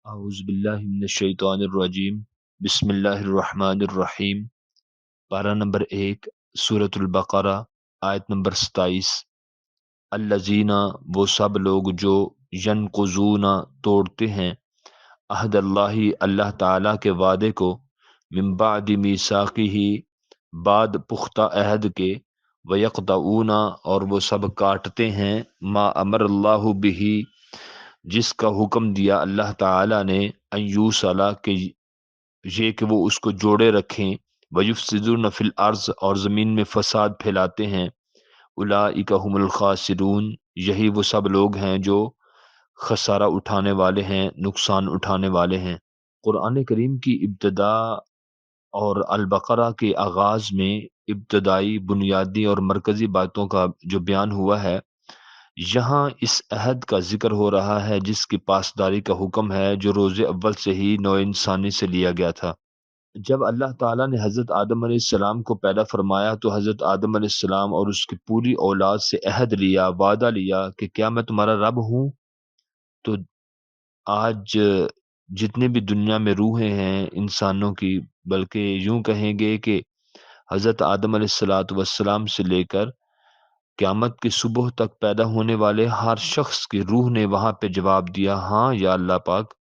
اعوذ باللہ من الشیطان الرجیم بسم اللہ الرحمن الرحیم۔ پارہ نمبر 1، سورۃ البقرہ، آیت نمبر 27۔ الذین، وہ سب لوگ جو ینقضون، توڑتے ہیں، عہد اللہ، اللہ تعالیٰ کے وعدے کو، من بعد میثاقہ، بعد پختہ عہد کے، ویقطعون، اور وہ سب کاٹتے ہیں، ما امر اللہ بہ، جس کا حکم دیا اللہ تعالیٰ نے، ان یوصل، کہ یہ کہ وہ اس کو جوڑے رکھیں، وَيُفْسِدُونَ فِي الْأَرْضِ، اور زمین میں فساد پھیلاتے ہیں، اولئک هم الخاسرون، یہی وہ سب لوگ ہیں جو خسارہ اٹھانے والے ہیں، نقصان اٹھانے والے ہیں۔ قرآن کریم کی ابتدا اور البقرہ کے آغاز میں ابتدائی، بنیادی اور مرکزی باتوں کا جو بیان ہوا ہے، یہاں اس عہد کا ذکر ہو رہا ہے جس کی پاسداری کا حکم ہے، جو روز اول سے ہی نوع انسانی سے لیا گیا تھا۔ جب اللہ تعالیٰ نے حضرت آدم علیہ السلام کو پیدا فرمایا تو حضرت آدم علیہ السلام اور اس کی پوری اولاد سے عہد لیا، وعدہ لیا کہ کیا میں تمہارا رب ہوں؟ تو آج جتنے بھی دنیا میں روحیں ہیں انسانوں کی، بلکہ یوں کہیں گے کہ حضرت آدم علیہ الصلاۃ والسلام سے لے کر قیامت کی صبح تک پیدا ہونے والے ہر شخص کی روح نے وہاں پہ جواب دیا، ہاں یا اللہ پاک،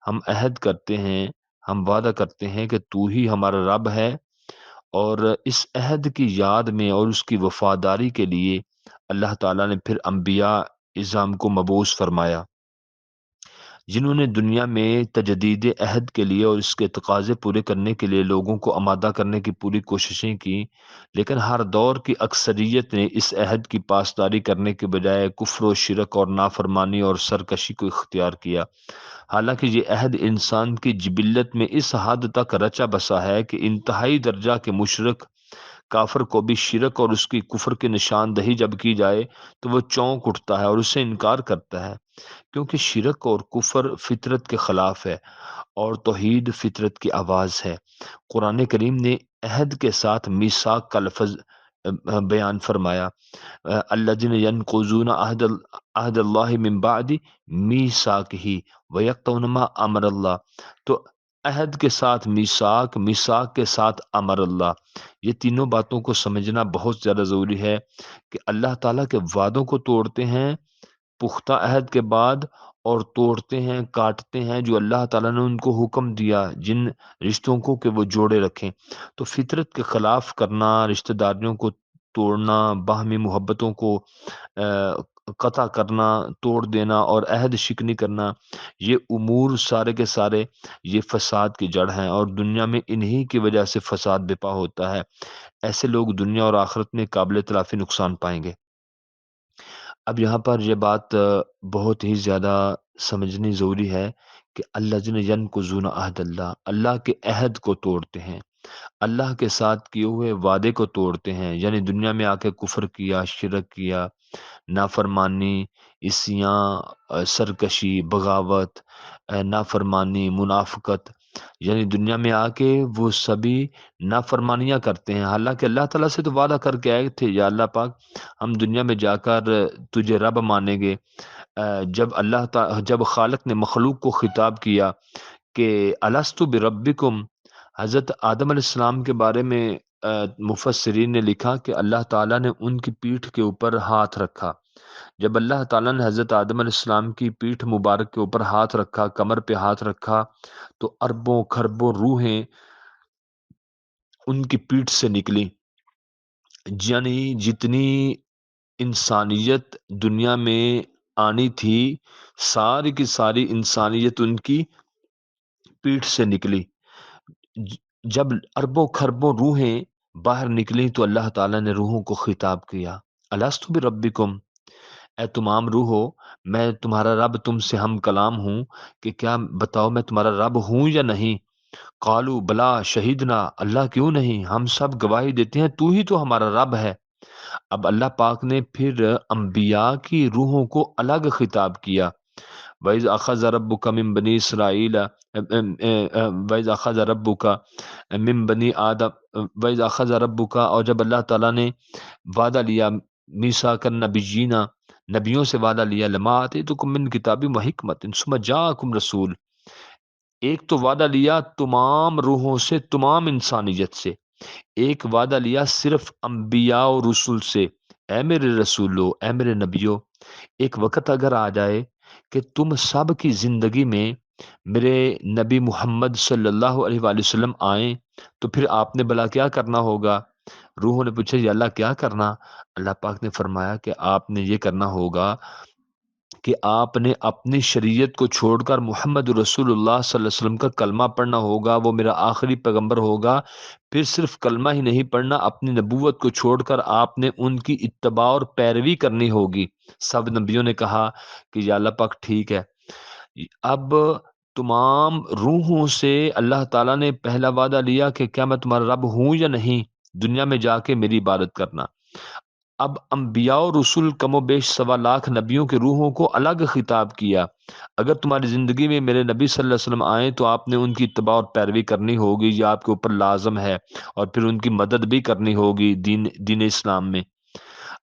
ہم عہد کرتے ہیں، ہم وعدہ کرتے ہیں کہ تو ہی ہمارا رب ہے۔ اور اس عہد کی یاد میں اور اس کی وفاداری کے لیے اللہ تعالیٰ نے پھر انبیاء اعظام کو مبعوث فرمایا، جنہوں نے دنیا میں تجدید عہد کے لیے اور اس کے تقاضے پورے کرنے کے لیے لوگوں کو آمادہ کرنے کی پوری کوششیں کی، لیکن ہر دور کی اکثریت نے اس عہد کی پاسداری کرنے کے بجائے کفر و شرک اور نافرمانی اور سرکشی کو اختیار کیا۔ حالانکہ یہ عہد انسان کی جبلت میں اس حد تک رچا بسا ہے کہ انتہائی درجہ کے مشرک کافر کو بھی شرک اور اس کی کفر کی نشاندہی جب کی جائے تو وہ چونک اٹھتا ہے اور اس سے انکار کرتا ہے، کیونکہ شرک اور کفر فطرت کے خلاف ہے اور توحید فطرت کی آواز ہے۔ قرآن کریم نے عہد کے ساتھ میثاق کا لفظ بیان فرمایا، الذین ینقضون عہد اللہ من بعد میثاقہ ویقطعون ما امر اللہ۔ تو عہد کے ساتھ میثاق، میثاق کے ساتھ امر اللہ، یہ تینوں باتوں کو سمجھنا بہت زیادہ ضروری ہے کہ اللہ تعالیٰ کے وعدوں کو توڑتے ہیں پختہ عہد کے بعد، اور توڑتے ہیں، کاٹتے ہیں جو اللہ تعالیٰ نے ان کو حکم دیا جن رشتوں کو کہ وہ جوڑے رکھیں۔ تو فطرت کے خلاف کرنا، رشتہ داریوں کو توڑنا، باہمی محبتوں کو قطع کرنا، توڑ دینا اور عہد شکنی کرنا، یہ امور سارے کے سارے یہ فساد کی جڑ ہیں، اور دنیا میں انہی کی وجہ سے فساد برپا ہوتا ہے۔ ایسے لوگ دنیا اور آخرت میں قابل تلافی نقصان پائیں گے۔ اب یہاں پر یہ بات بہت ہی زیادہ سمجھنی ضروری ہے کہ الذین ینقضون عہد اللہ، اللہ کے عہد کو توڑتے ہیں، اللہ کے ساتھ کیے ہوئے وعدے کو توڑتے ہیں، یعنی دنیا میں آ کے کفر کیا، شرک کیا، نافرمانی، عصیاں، سرکشی، بغاوت، نافرمانی، منافقت، یعنی دنیا میں آ کے وہ سبھی نافرمانیاں کرتے ہیں، حالانکہ اللہ تعالیٰ سے تو وعدہ کر کے آئے تھے، یا اللہ پاک ہم دنیا میں جا کر تجھے رب مانیں گے۔ جب خالق نے مخلوق کو خطاب کیا کہ الست بربکم، حضرت آدم علیہ السلام کے بارے میں مفسرین نے لکھا کہ اللہ تعالیٰ نے ان کی پیٹھ کے اوپر ہاتھ رکھا۔ جب اللہ تعالیٰ نے حضرت آدم علیہ السلام کی پیٹھ مبارک کے اوپر ہاتھ رکھا، کمر پہ ہاتھ رکھا، تو اربوں کھربوں روحیں ان کی پیٹھ سے نکلی، یعنی جتنی انسانیت دنیا میں آنی تھی، ساری کی ساری انسانیت ان کی پیٹھ سے نکلی۔ جب اربوں کھربوں روحیں باہر نکلی تو اللہ تعالیٰ نے روحوں کو خطاب کیا، الست بربکم، اے تمام روحو، میں تمہارا رب تم سے ہم کلام ہوں، کہ کیا بتاؤ میں تمہارا رب ہوں یا نہیں؟ قالوا بلا شہیدنا، اللہ کیوں نہیں، ہم سب گواہی دیتے ہیں تو ہی تو ہمارا رب ہے۔ اب اللہ پاک نے پھر انبیاء کی روحوں کو الگ خطاب کیا، وَإِذْ أَخَذَ رَبُّكَ مِن بَنِي إِسْرَائِيلَ وَإِذْ أَخَذَ رَبُّكَ مِن بَنِي آدم وَإِذْ أَخَذَ رَبُّكَ، اور جب اللہ تعالیٰ نے وعدہ لیا، میثاق النبیین، نبیوں سے وعدہ لیا، لَمَا آتَيْتُکُم مِّن کتاب وحکمت ثم جاءکم رسول، ایک تو وعدہ لیا تمام روحوں سے، تمام انسانیت سے، ایک وعدہ لیا صرف انبیاء و رسول سے، اے میرے رسولو، اے میرے نبیو، ایک وقت اگر آ جائے کہ تم سب کی زندگی میں میرے نبی محمد صلی اللہ علیہ وآلہ وسلم آئیں تو پھر آپ نے بلا کیا کرنا ہوگا؟ روحوں نے پوچھا یا اللہ کیا کرنا؟ اللہ پاک نے فرمایا کہ آپ نے یہ کرنا ہوگا کہ آپ نے اپنی شریعت کو چھوڑ کر محمد رسول اللہ صلی اللہ علیہ وسلم کا کلمہ پڑھنا ہوگا، وہ میرا آخری پیغمبر ہوگا۔ پھر صرف کلمہ ہی نہیں پڑھنا، اپنی نبوت کو چھوڑ کر آپ نے ان کی اتباع اور پیروی کرنی ہوگی۔ سب نبیوں نے کہا کہ یا اللہ پاک ٹھیک ہے۔ اب تمام روحوں سے اللہ تعالیٰ نے پہلا وعدہ لیا کہ کیا میں تمہارا رب ہوں یا نہیں، دنیا میں جا کے میری عبادت کرنا۔ اب انبیاء و رسول کم و بیش 1.25 لاکھ نبیوں کے روحوں کو الگ خطاب کیا، اگر تمہاری زندگی میں میرے نبی صلی اللہ علیہ وسلم آئیں تو آپ نے ان کی اتباع اور پیروی کرنی ہوگی، یہ آپ کے اوپر لازم ہے، اور پھر ان کی مدد بھی کرنی ہوگی دین اسلام میں۔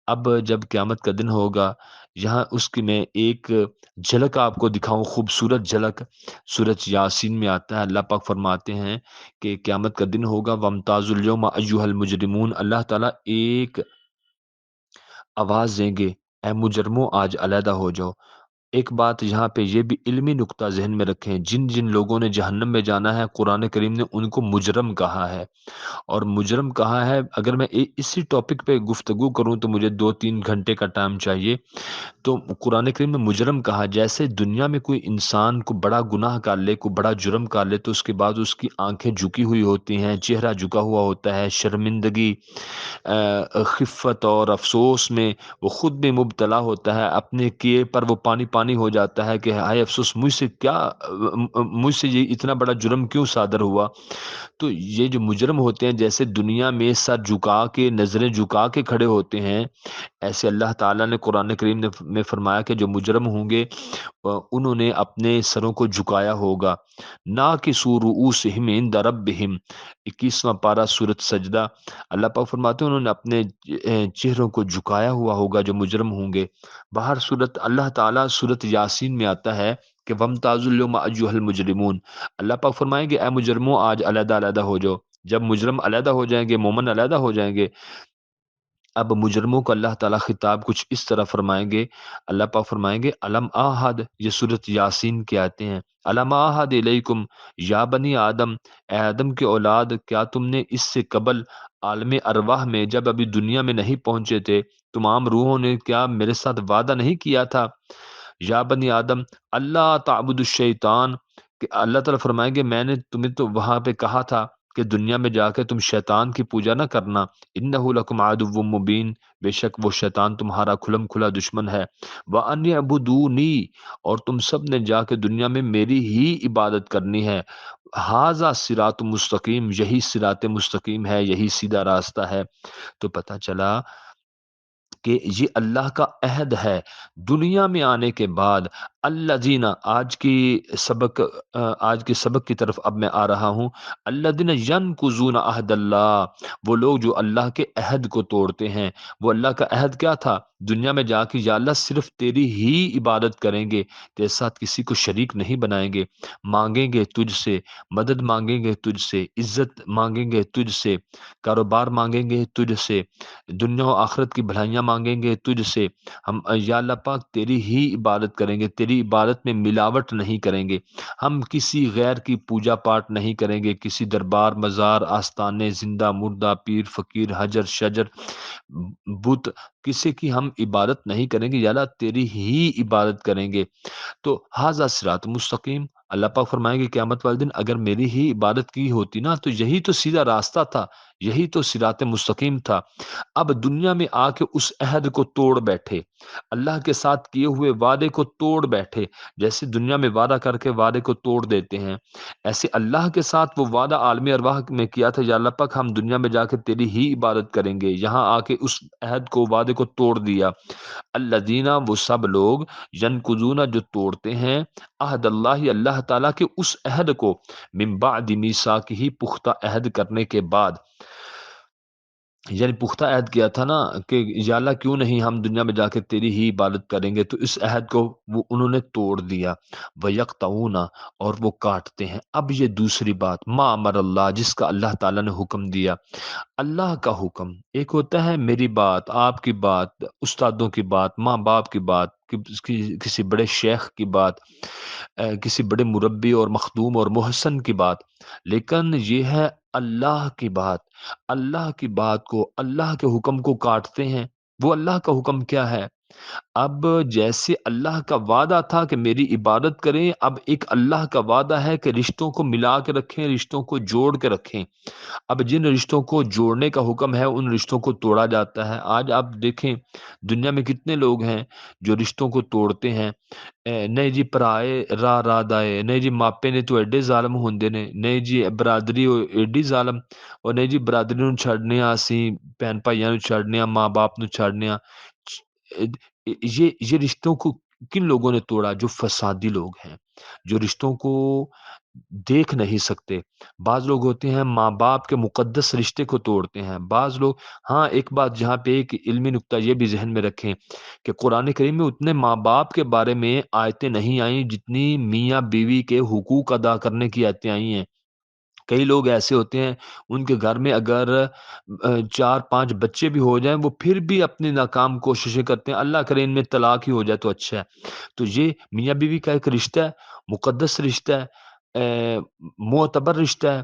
اب جب قیامت کا دن ہوگا، یہاں اس کی میں ایک جھلک آپ کو دکھاؤں، خوبصورت جھلک، سورۃ یاسین میں آتا ہے، اللہ پاک فرماتے ہیں کہ قیامت کا دن ہوگا وَامْتَازُوا الْيَوْمَ أَيُّهَا الْمُجْرِمُونَ، اللہ تعالیٰ ایک آواز دیں گے، اے مجرموں آج علیحدہ ہو جاؤ۔ ایک بات یہاں پہ یہ بھی علمی نقطہ ذہن میں رکھیں، جن جن لوگوں نے جہنم میں جانا ہے قرآن کریم نے ان کو مجرم کہا ہے، اور مجرم کہا ہے۔ اگر میں اسی ٹاپک پہ گفتگو کروں تو مجھے 2-3 گھنٹے کا ٹائم چاہیے۔ تو قرآن کریم میں مجرم کہا، جیسے دنیا میں کوئی انسان کو بڑا گناہ کر لے، کو بڑا جرم کر لے تو اس کے بعد اس کی آنکھیں جھکی ہوئی ہوتی ہیں، چہرہ جھکا ہوا ہوتا ہے، شرمندگی، خفت اور افسوس میں وہ خود بھی مبتلا ہوتا ہے، اپنے کیے پر وہ پانی پانی ہو جاتا ہے کہ ہائے افسوس، مجھ سے یہ اتنا بڑا جرم کیوں صادر ہوا۔ تو یہ جو مجرم ہوتے ہیں جیسے دنیا میں سر جھکا کے، نظریں جھکا کے کھڑے ہوتے ہیں، ایسے اللہ تعالیٰ نے قرآن کریم میں فرمایا کہ جو مجرم ہوں گے انہوں نے اپنے سروں کو جھکایا ہوگا۔ ناکسوا رؤوسہم عند ربہم، 21واں پارہ سورۃ سجدہ، اللہ پاک فرماتے ہیں انہوں نے اپنے چہروں کو جھکایا ہوا ہوگا جو مجرم ہوں گے۔ باہر سورۃ اللہ تعالیٰ سورۃ یاسین میں آتا ہے کہ وَامْتَازُوا الْيَوْمَ أَيُّهَا الْمُجْرِمُونَ، اللہ پاک فرمائیں گے اے مجرموں آج علیحدہ علیحدہ ہو جاؤ۔ جب مجرم علیحدہ ہو جائیں گے، مومن علیحدہ ہو جائیں گے، اب مجرموں کو اللہ تعالیٰ خطاب کچھ اس طرح فرمائیں گے، اللہ پاک فرمائیں گے الم آہد، یہ سورۃ یاسین کے آتے ہیں، الم آہد الیکم یا بنی آدم، اے آدم کے اولاد، کیا تم نے اس سے قبل عالم ارواح میں جب ابھی دنیا میں نہیں پہنچے تھے، تمام روحوں نے کیا میرے ساتھ وعدہ نہیں کیا تھا؟ یا بنی آدم اللہ تعبد الشیطان، کہ اللہ تعالیٰ فرمائیں گے میں نے تمہیں تو وہاں پہ کہا تھا کہ دنیا میں جا کے تم شیطان کی پوجا نہ کرنا، انہ لکم عدو مبین، بے شک وہ شیطان تمہارا کھلم کھلا دشمن ہے، وان یعبدونی، اور تم سب نے جا کے دنیا میں میری ہی عبادت کرنی ہے، ھذا صراط مستقیم، یہی صراط مستقیم ہے، یہی سیدھا راستہ ہے۔ تو پتہ چلا کہ یہ اللہ کا عہد ہے دنیا میں آنے کے بعد۔ الذین، آج کے سبق کی طرف اب میں آ رہا ہوں، الذین ینقضون عہد اللہ، وہ لوگ جو اللہ کے عہد کو توڑتے ہیں۔ وہ اللہ کا عہد کیا تھا؟ دنیا میں جا کے یا اللہ صرف تیری ہی عبادت کریں گے، تیرے ساتھ کسی کو شریک نہیں بنائیں گے، مانگیں گے تجھ سے، مدد مانگیں گے تجھ سے، عزت مانگیں گے تجھ سے، کاروبار مانگیں گے تجھ سے، دنیا و آخرت کی بھلائیاں مانگیں گے تجھ سے، ہم یا اللہ پاک تیری ہی عبادت کریں گے، تیری عبادت میں ملاوٹ نہیں کریں گے، ہم کسی غیر کی پوجا پاٹ نہیں کریں گے، کسی دربار، مزار، آستانے، زندہ مردہ، پیر فقیر، حجر شجر، بت، کسی کی ہم عبادت نہیں کریں گے، یا اللہ تیری ہی عبادت کریں گے۔ تو ھذا صراط مستقیم، اللہ پاک فرمائیں گے قیامت والے دن اگر میری ہی عبادت کی ہوتی نا تو یہی تو سیدھا راستہ تھا، یہی تو صراط مستقیم تھا۔ اب دنیا میں آ کے اس عہد کو توڑ بیٹھے، اللہ کے ساتھ کیے ہوئے وعدے کو توڑ بیٹھے، جیسے دنیا میں وعدہ کر کے وعدے کو توڑ دیتے ہیں، ایسے اللہ کے ساتھ وہ وعدہ عالم ارواح میں کیا تھا، یا اللہ پاک ہم دنیا میں جا کے تیری ہی عبادت کریں گے، یہاں آ کے اس عہد کو، وعدے کو توڑ دیا۔ الذین، وہ سب لوگ، ینقضون، جو توڑتے ہیں، عہد اللہ، اللہ تعالیٰ کے اس عہد کو، من بعد میثاقہ، پختہ عہد کرنے کے بعد، یعنی پختہ عہد کیا تھا نا کہ یا اللہ کیوں نہیں ہم دنیا میں جا کے تیری ہی عبادت کریں گے، تو اس عہد کو وہ انہوں نے توڑ دیا۔ وَيَقْطَعُونَ، اور وہ کاٹتے ہیں۔ اب یہ دوسری بات، ما امر اللہ، جس کا اللہ تعالیٰ نے حکم دیا۔ اللہ کا حکم ایک ہوتا ہے، میری بات، آپ کی بات، استادوں کی بات، ماں باپ کی بات، کسی بڑے شیخ کی بات، کسی بڑے مربی اور مخدوم اور محسن کی بات، لیکن یہ ہے اللہ کی بات۔ اللہ کی بات کو، اللہ کے حکم کو کاٹتے ہیں۔ وہ اللہ کا حکم کیا ہے؟ اب جیسے اللہ کا وعدہ تھا کہ میری عبادت کریں، اب ایک اللہ کا وعدہ ہے کہ رشتوں کو ملا کے رکھیں، رشتوں کو جوڑ کے رکھیں۔ اب جن رشتوں کو جوڑنے کا حکم ہے ان رشتوں کو توڑا جاتا ہے۔ آج آپ دیکھیں دنیا میں کتنے لوگ ہیں جو رشتوں کو توڑتے ہیں۔ نہیں جی پرائے راہ دائے، نہیں جی ماپے نے تو ایڈے ظالم ہوندے نے، نہیں جی برادری ایڈی ظالم، اور نہیں جی برادری نو چھڑنے اسی بہن بھائیاں نو چھڑنے، ماں باپ نو چھڑنے۔ یہ رشتوں کو کن لوگوں نے توڑا؟ جو فسادی لوگ ہیں، جو رشتوں کو دیکھ نہیں سکتے۔ بعض لوگ ہوتے ہیں ماں باپ کے مقدس رشتے کو توڑتے ہیں۔ بعض لوگ، ہاں ایک بات جہاں پہ ایک علمی نکتہ یہ بھی ذہن میں رکھیں کہ قرآن کریم میں اتنے ماں باپ کے بارے میں آیتیں نہیں آئیں جتنی میاں بیوی کے حقوق ادا کرنے کی آیتیں آئی ہیں۔ کئی لوگ ایسے ہوتے ہیں ان کے گھر میں اگر 4-5 بچے بھی ہو جائیں وہ پھر بھی اپنی ناکام کوششیں کرتے ہیں، اللہ کرے ان میں طلاق ہی ہو جائے تو اچھا ہے۔ تو یہ میاں بیوی کا ایک رشتہ ہے، مقدس رشتہ ہے، معتبر رشتہ ہے۔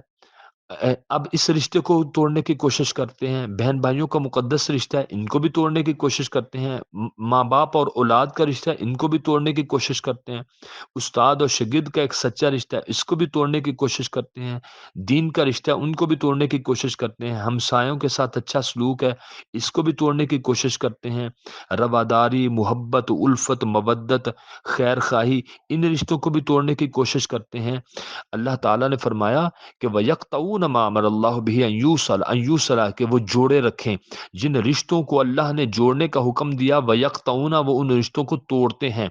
اب اس رشتے کو توڑنے کی کوشش کرتے ہیں۔ بہن بھائیوں کا مقدس رشتہ ہے، ان کو بھی توڑنے کی کوشش کرتے ہیں۔ ماں باپ اور اولاد کا رشتہ ہے، ان کو بھی توڑنے کی کوشش کرتے ہیں۔ استاد اور شاگرد کا ایک سچا رشتہ ہے، اس کو بھی توڑنے کی کوشش کرتے ہیں۔ دین کا رشتہ ہے، ان کو بھی توڑنے کی کوشش کرتے ہیں۔ ہمسایوں کے ساتھ اچھا سلوک ہے، اس کو بھی توڑنے کی کوشش کرتے ہیں۔ رواداری، محبت، الفت، مودت، خیر خواہی، ان رشتوں کو بھی توڑنے کی کوشش کرتے ہیں۔ اللہ تعالیٰ نے فرمایا کہ وَيَقْطَعُونَ مَا أَمَرَ اللَّهُ بِهِ أَن يُوصَلَ کہ وہ جوڑے رکھیں۔ جن رشتوں کو اللہ نے جوڑنے کا حکم دیا، وَيَقْطَعُونَ وہ ان رشتوں کو توڑتے ہیں۔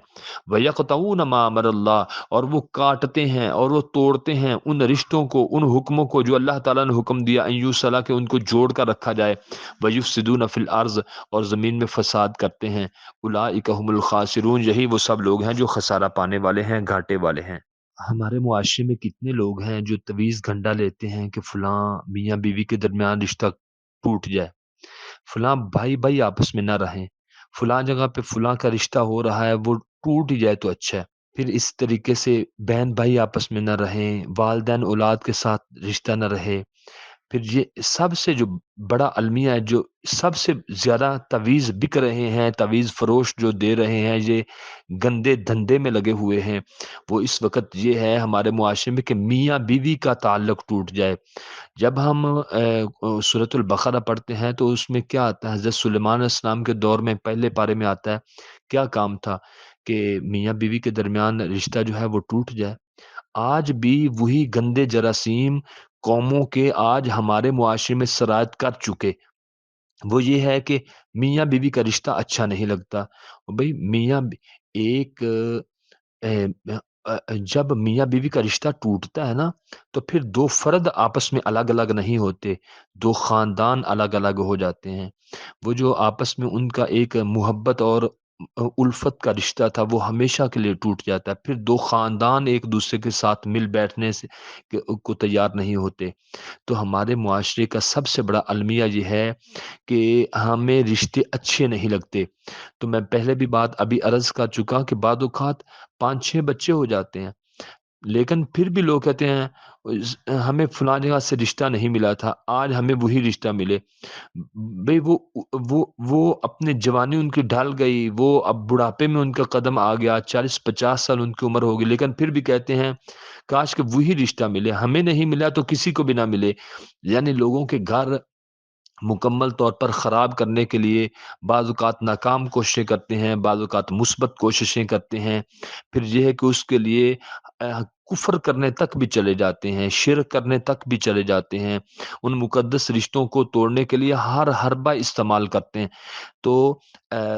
وَيَقْطَعُونَ مَا أَمَرَ اللَّهُ اور وہ کاٹتے ہیں اور وہ توڑتے ہیں ان رشتوں کو، ان حکموں کو جو اللہ تعالیٰ نے حکم دیا، أَن يُوصَلَ کہ ان کو جوڑ کر رکھا جائے۔ وَيُفْسِدُونَ فِي الْأَرْضِ اور زمین میں فساد کرتے ہیں۔ أُولَٰئِكَ هُمُ الْخَاسِرُونَ یہی وہ سب لوگ ہیں جو خسارہ پانے والے ہیں، گھاٹے والے ہیں۔ ہمارے معاشرے میں کتنے لوگ ہیں جو تویز گھنٹا لیتے ہیں کہ فلاں میاں بیوی کے درمیان رشتہ ٹوٹ جائے، فلاں بھائی بھائی آپس میں نہ رہیں، فلاں جگہ پہ فلاں کا رشتہ ہو رہا ہے وہ ٹوٹ ہی جائے تو اچھا ہے۔ پھر اس طریقے سے بہن بھائی آپس میں نہ رہیں، والدین اولاد کے ساتھ رشتہ نہ رہے۔ پھر یہ سب سے جو بڑا المیہ ہے، جو سب سے زیادہ تعویذ بک رہے ہیں، تعویذ فروش جو دے رہے ہیں، یہ گندے دھندے میں لگے ہوئے ہیں، وہ اس وقت یہ ہے ہمارے معاشرے میں کہ میاں بیوی کا تعلق ٹوٹ جائے۔ جب ہم سورۃ البقرہ پڑھتے ہیں تو اس میں کیا آتا ہے؟ حضرت سلیمان علیہ السلام کے دور میں پہلے پارے میں آتا ہے، کیا کام تھا کہ میاں بیوی کے درمیان رشتہ جو ہے وہ ٹوٹ جائے۔ آج بھی وہی گندے جراثیم قوموں کے آج ہمارے معاشرے میں سرایت کر چکے۔ وہ یہ ہے کہ میاں بیوی کا رشتہ اچھا نہیں لگتا۔ بھئی ایک جب میاں بیوی کا رشتہ ٹوٹتا ہے نا تو پھر دو فرد آپس میں الگ الگ نہیں ہوتے، دو خاندان الگ الگ ہو جاتے ہیں۔ وہ جو آپس میں ان کا ایک محبت اور الفت کا رشتہ تھا وہ ہمیشہ کے لیے ٹوٹ جاتا ہے۔ پھر دو خاندان ایک دوسرے کے ساتھ مل بیٹھنے سے کو تیار نہیں ہوتے۔ تو ہمارے معاشرے کا سب سے بڑا المیہ یہ ہے کہ ہمیں رشتے اچھے نہیں لگتے۔ تو میں پہلے بھی بات ابھی عرض کر چکا کہ بعض اوقات 5-6 بچے ہو جاتے ہیں، لیکن پھر بھی لوگ کہتے ہیں ہمیں فلاں جگہ سے رشتہ نہیں ملا تھا، آج ہمیں وہی رشتہ ملے۔ بھئی وہ اپنے جوانی ان کی ڈھل گئی، وہ اب بڑھاپے میں ان کا قدم آ گیا، 40-50 سال ان کی عمر ہوگی، لیکن پھر بھی کہتے ہیں کاش کہ وہی رشتہ ملے، ہمیں نہیں ملا تو کسی کو بھی نہ ملے۔ یعنی لوگوں کے گھر مکمل طور پر خراب کرنے کے لیے بعض اوقات ناکام کوششیں کرتے ہیں، بعض اوقات مثبت کوششیں کرتے ہیں۔ پھر یہ ہے کہ اس کے لیے کفر کرنے تک بھی چلے جاتے ہیں، شرک کرنے تک بھی چلے جاتے ہیں، ان مقدس رشتوں کو توڑنے کے لیے ہر حربہ استعمال کرتے ہیں۔ تو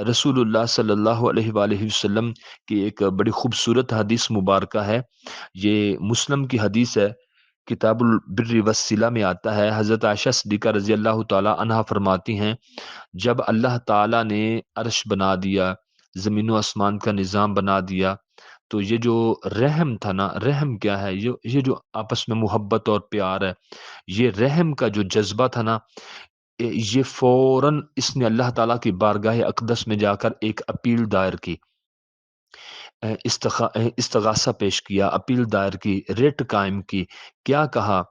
رسول اللہ صلی اللہ علیہ وآلہ وسلم کی ایک بڑی خوبصورت حدیث مبارکہ ہے، یہ مسلم کی حدیث ہے کتاب البر والصلہ میں آتا ہے، حضرت عائشہ صدیقہ رضی اللہ تعالی عنہا فرماتی ہیں جب اللہ تعالیٰ نے عرش بنا دیا، زمین و آسمان کا نظام بنا دیا، تو یہ جو رحم تھا نا، رحم کیا ہے؟ یہ جو آپس میں محبت اور پیار ہے، یہ رحم کا جو جذبہ تھا نا، یہ فوراً اس نے اللہ تعالیٰ کی بارگاہ اقدس میں جا کر ایک اپیل دائر کی، استغاثہ پیش کیا، اپیل دائر کی، ریٹ قائم کی۔ کیا کہا؟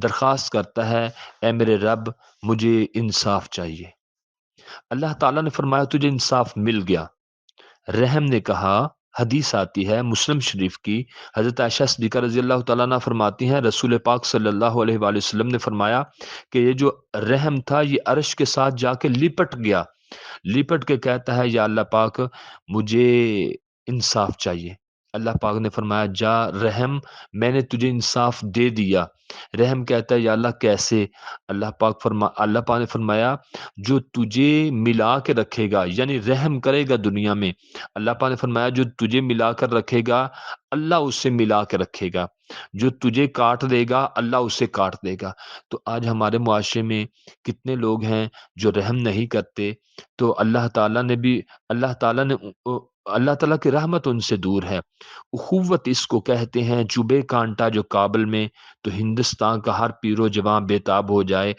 درخواست کرتا ہے اے میرے رب مجھے انصاف چاہیے۔ اللہ تعالیٰ نے فرمایا تجھے انصاف مل گیا۔ رحم نے کہا، حدیث آتی ہے مسلم شریف کی، حضرت عائشہ صدیقہ رضی اللہ تعالیٰ عنہ فرماتی ہیں رسول پاک صلی اللہ علیہ وآلہ وسلم نے فرمایا کہ یہ جو رحم تھا یہ عرش کے ساتھ جا کے لپٹ گیا، لپٹ کے کہتا ہے یا اللہ پاک مجھے انصاف چاہیے۔ اللہ پاک نے فرمایا جا رحم، میں نے تجھے انصاف دے دیا۔ رحم کہتا ہے یا اللہ کیسے؟ اللہ پاک نے فرمایا جو تجھے ملا کے رکھے گا، یعنی رحم کرے گا دنیا میں، اللہ پاک نے فرمایا جو تجھے ملا کر رکھے گا اللہ اسے ملا کے رکھے گا، جو تجھے کاٹ دے گا اللہ اسے کاٹ دے گا۔ تو آج ہمارے معاشرے میں کتنے لوگ ہیں جو رحم نہیں کرتے، تو اللہ تعالیٰ کی رحمت ان سے دور ہے۔ اخوت اس کو کہتے ہیں، چوبے کانٹا جو کابل میں، تو ہندوستان کا ہر پیر و جواں بےتاب ہو جائے،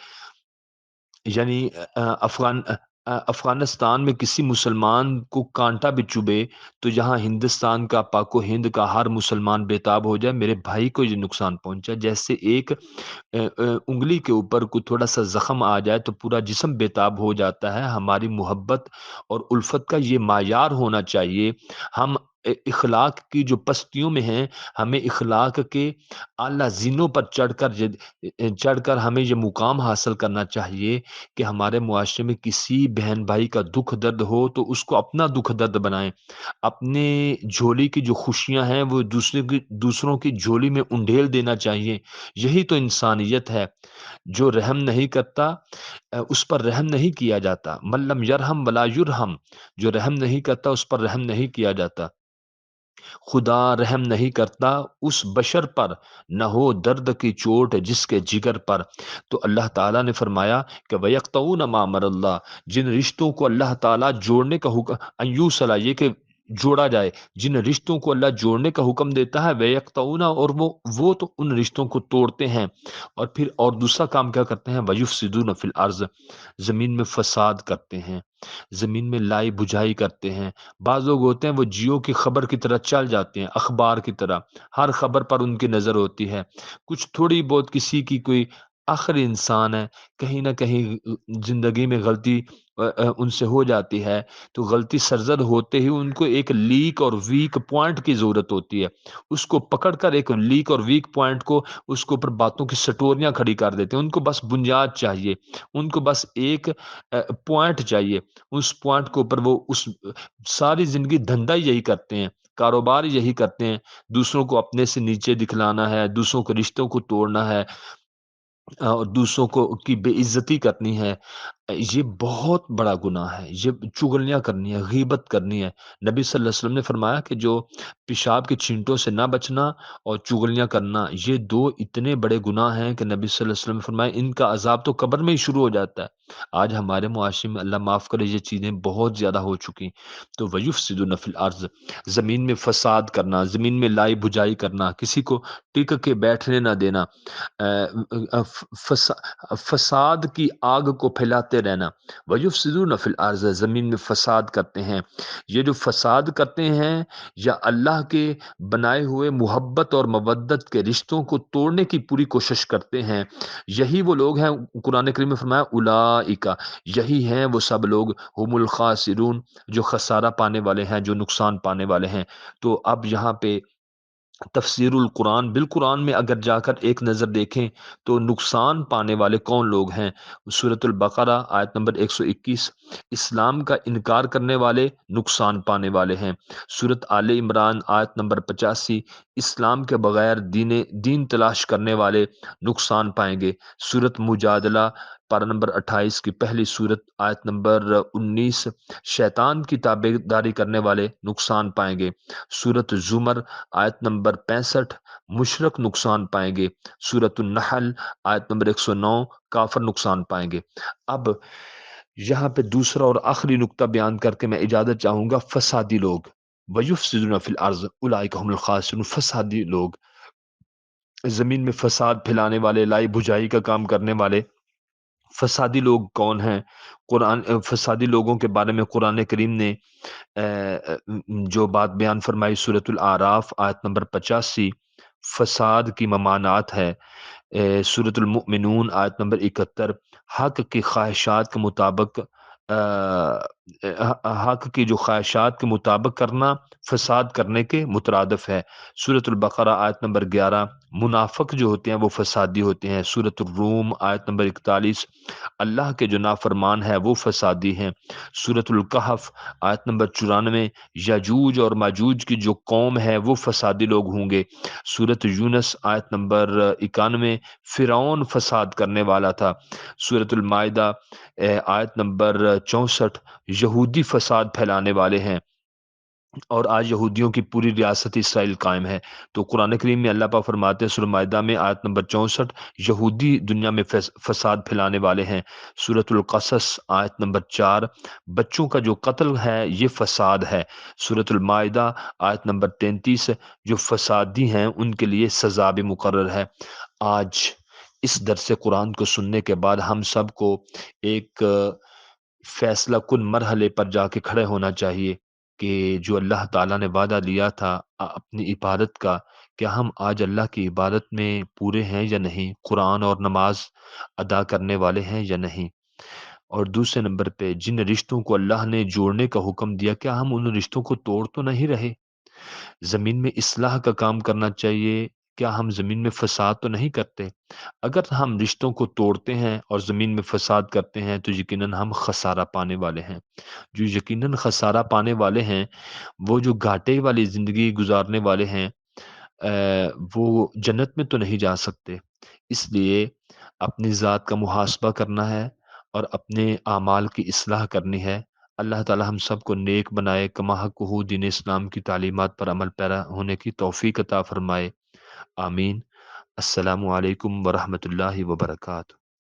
یعنی افغانستان میں کسی مسلمان کو کانٹا بھی چبھے تو یہاں ہندوستان کا، پاک و ہند کا ہر مسلمان بےتاب ہو جائے، میرے بھائی کو یہ نقصان پہنچا۔ جیسے ایک انگلی کے اوپر کوئی تھوڑا سا زخم آ جائے تو پورا جسم بےتاب ہو جاتا ہے۔ ہماری محبت اور الفت کا یہ معیار ہونا چاہیے۔ ہم اخلاق کی جو پستیوں میں ہیں، ہمیں اخلاق کے اعلیٰ زینوں پر چڑھ کر ہمیں یہ مقام حاصل کرنا چاہیے کہ ہمارے معاشرے میں کسی بہن بھائی کا دکھ درد ہو تو اس کو اپنا دکھ درد بنائیں، اپنے جھولی کی جو خوشیاں ہیں وہ دوسروں کی جھولی میں انڈھیل دینا چاہیے۔ یہی تو انسانیت ہے۔ جو رحم نہیں کرتا اس پر رحم نہیں کیا جاتا۔ من لم یرحم ولا یرحم، جو رحم نہیں کرتا اس پر رحم نہیں کیا جاتا۔ خدا رحم نہیں کرتا اس بشر پر، نہ ہو درد کی چوٹ جس کے جگر پر۔ تو اللہ تعالیٰ نے فرمایا کہ وَيَقْطَعُونَ مَا أَمَرَ اللَّهُ، جن رشتوں کو اللہ تعالیٰ جوڑنے کا حکم، ایو صلاح یہ کہ جوڑا جائے، جن رشتوں کو اللہ جوڑنے کا حکم دیتا ہے وَيَقْطَعُونَ، اور وہ تو ان رشتوں کو توڑتے ہیں، اور پھر اور دوسرا کام کیا کرتے ہیں؟ وَيُفْسِدُونَ فِي الْأَرْضِ، زمین میں فساد کرتے ہیں، زمین میں لائی بجھائی کرتے ہیں۔ بعض لوگ ہوتے ہیں وہ جیو کی خبر کی طرح چل جاتے ہیں، اخبار کی طرح ہر خبر پر ان کی نظر ہوتی ہے۔ کچھ تھوڑی بہت کسی کی کوئی آخری انسان ہے، کہیں نہ کہیں زندگی میں غلطی ان سے ہو جاتی ہے، تو غلطی سرزد ہوتے ہی ان کو ایک لیک اور ویک پوائنٹ کی ضرورت ہوتی ہے، اس کو پکڑ کر ایک لیک اور ویک پوائنٹ کو اس کے اوپر باتوں کی سٹوریاں کھڑی کر دیتے ہیں۔ ان کو بس بنیاد چاہیے، ان کو بس ایک پوائنٹ چاہیے، اس پوائنٹ کے اوپر وہ اس ساری زندگی دھندا یہی کرتے ہیں، کاروبار یہی کرتے ہیں، دوسروں کو اپنے سے نیچے دکھلانا ہے، دوسروں کے رشتوں کو توڑنا ہے، اور دوسروں کو کی بے عزتی کرنی ہے۔ یہ بہت بڑا گناہ ہے، یہ چغلیاں کرنی ہے، غیبت کرنی ہے۔ نبی صلی اللہ علیہ وسلم نے فرمایا کہ جو پیشاب کے چھینٹوں سے نہ بچنا اور چغلیاں کرنا، یہ دو اتنے بڑے گناہ ہیں کہ نبی صلی اللہ علیہ وسلم نے فرمایا ان کا عذاب تو قبر میں ہی شروع ہو جاتا ہے۔ آج ہمارے معاشرے میں اللہ معاف کرے یہ چیزیں بہت زیادہ ہو چکی۔ تو وَيُفْسِدُونَ فِي الْأَرْضِ، زمین میں فساد کرنا، زمین میں لائی بجائی کرنا، کسی کو ٹک کے بیٹھنے نہ دینا، فساد کی آگ کو پھیلاتے رہنا۔ وَيُفْسِدُونَ فِي الْأَرْضِ، زمین میں فساد کرتے ہیں۔ یہ جو فساد کرتے ہیں یا اللہ کے بنائے ہوئے محبت اور مودت کے رشتوں کو توڑنے کی پوری کوشش کرتے ہیں، یہی وہ لوگ ہیں، قرآن کریم میں فرمایا اولئک، یہی ہیں وہ سب لوگ، ہم الخاسرون، جو خسارہ پانے والے ہیں، جو نقصان پانے والے ہیں۔ تو اب یہاں پہ تفسیر القرآن بالقرآن میں اگر جا کر ایک نظر دیکھیں تو نقصان پانے والے کون لوگ ہیں؟ سورۃ البقرہ آیت نمبر 121، اسلام کا انکار کرنے والے نقصان پانے والے ہیں۔ سورۃ آل عمران آیت نمبر 85، اسلام کے بغیر دین تلاش کرنے والے نقصان پائیں گے۔ سورۃ مجادلہ پارہ نمبر 28 کی پہلی صورت آیت نمبر 19، شیطان کی تابعداری کرنے والے نقصان پائیں گے۔ سورۃ زمر آیت نمبر 65، مشرک نقصان پائیں گے۔ سورۃ النحل آیت نمبر 109، کافر نقصان پائیں گے۔ اب یہاں پہ دوسرا اور آخری نقطہ بیان کر کے میں اجازت چاہوں گا۔ فسادی لوگ، وَيُفْسِدُونَ فِي الْأَرْضِ أُولَٰئِكَ هُمُ الْخَاسِرُونَ، فسادی لوگ، زمین میں فساد پھیلانے والے، لائی بجائی کا کام کرنے والے فسادی لوگ کون ہیں؟ فسادی لوگوں کے بارے میں قرآن کریم نے جو بات بیان فرمائی سورۃ الاعراف آیت نمبر 85، فساد کی ممانعت ہے۔ سورۃ المؤمنون آیت نمبر 71، حق کی خواہشات کے مطابق حق کی جو خواہشات کے مطابق کرنا فساد کرنے کے مترادف ہے۔ سورۃ البقرہ آیت نمبر 11، منافق جو ہوتے ہیں وہ فسادی ہوتے ہیں۔ سورۃ الروم آیت نمبر 41، اللہ کے جو نافرمان ہے وہ فسادی ہیں۔ سورۃ الکہف آیت نمبر 94، یاجوج اور ماجوج کی جو قوم ہے وہ فسادی لوگ ہوں گے۔ سورۃ یونس آیت نمبر 91، فرعون فساد کرنے والا تھا۔ سورۃ المائدہ آیت نمبر 64، یہودی فساد پھیلانے والے ہیں، اور آج یہودیوں کی پوری ریاست اسرائیل قائم ہے۔ تو قرآن کریم میں اللہ پاک فرماتے ہیں سورہ مائدہ میں آیت نمبر 64، یہودی دنیا میں فساد پھیلانے والے ہیں۔ سورۃ القصص آیت نمبر 4، بچوں کا جو قتل ہے یہ فساد ہے۔ سورۃ المائدہ آیت نمبر 33، جو فسادی ہیں ان کے لیے سزا بھی مقرر ہے۔ آج اس درس قرآن کو سننے کے بعد ہم سب کو ایک فیصلہ کن مرحلے پر جا کے کھڑے ہونا چاہیے کہ جو اللہ تعالیٰ نے وعدہ لیا تھا اپنی عبادت کا، کیا ہم آج اللہ کی عبادت میں پورے ہیں یا نہیں؟ قرآن اور نماز ادا کرنے والے ہیں یا نہیں؟ اور دوسرے نمبر پہ جن رشتوں کو اللہ نے جوڑنے کا حکم دیا، کیا ہم ان رشتوں کو توڑ تو نہیں رہے؟ زمین میں اصلاح کا کام کرنا چاہیے، کیا ہم زمین میں فساد تو نہیں کرتے؟ اگر ہم رشتوں کو توڑتے ہیں اور زمین میں فساد کرتے ہیں تو یقیناً ہم خسارہ پانے والے ہیں۔ جو یقیناً خسارہ پانے والے ہیں وہ جو گھاٹے والی زندگی گزارنے والے ہیں، وہ جنت میں تو نہیں جا سکتے۔ اس لیے اپنی ذات کا محاسبہ کرنا ہے اور اپنے اعمال کی اصلاح کرنی ہے۔ اللہ تعالی ہم سب کو نیک بنائے، کما حق دین اسلام کی تعلیمات پر عمل پیرا ہونے کی توفیق عطا فرمائے۔ آمین۔ السلام علیکم ورحمۃ اللہ وبرکاتہ۔